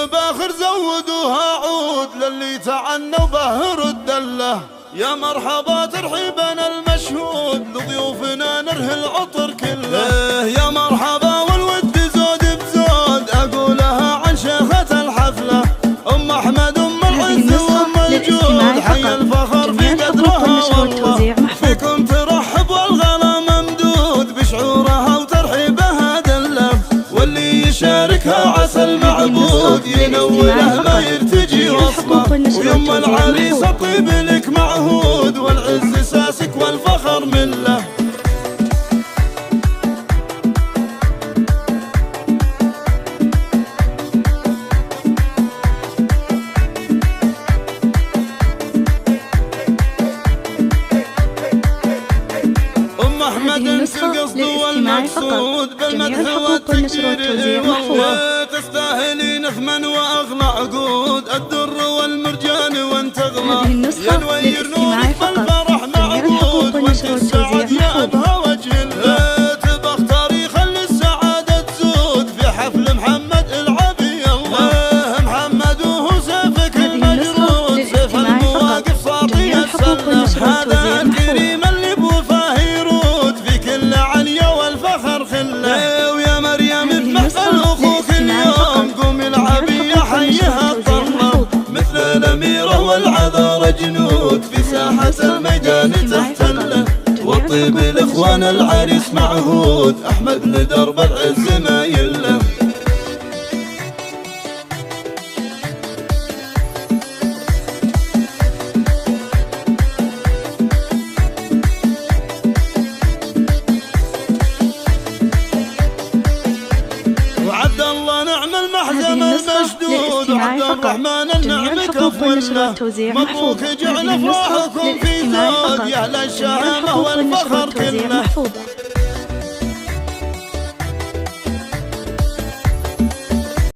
الباخر زودوها عود للي تعنى وبهر الدله. يا مرحبا ترحيبنا المشهود لضيوفنا نرهي العطر كله. يا مرحبا والود زود بزود اقولها عن شيخة الحفله ام احمد ام العز وام الجود. حي الفخر في قدرها والله فيكم ترحب والغلا ممدود بشعورها وترحيبها دله. واللي يشاركها عسى المعبود ينوله ما يرتجي وصفه. ويم العريس الطيب لك معهود والعز ساسك والفخر مله. أحمد انت القصد والمقصود بالمدح والتكبير والله. تستاهلي نثمن واغلى عقود الدر والمرجان وانت اغلى. يا نوير نورك بالفرح معبود وانت السعد يا ابهى وجه الله. تبخ تاريخ للسعاده تزود في حفل محمد العبي الله. محمد وهو سيفك المجرود سيف المواقف ساطي السله. هذا الكريم اللي بوفاه عليا والفخر خله. ويا مريم بمحفل اخوك اليوم قومي العبي يا حيها الطره. مثل الاميره والعذارى جنود في ساحه الميدان تحتله. والطيب الاخوان العريس معهود احمد لدرب العز ما يله. المحزم المشدود وعبد الرحمن النعم كفله. مبروك جعل افراحكم في زود يا اهل الشهامه والفخر كله.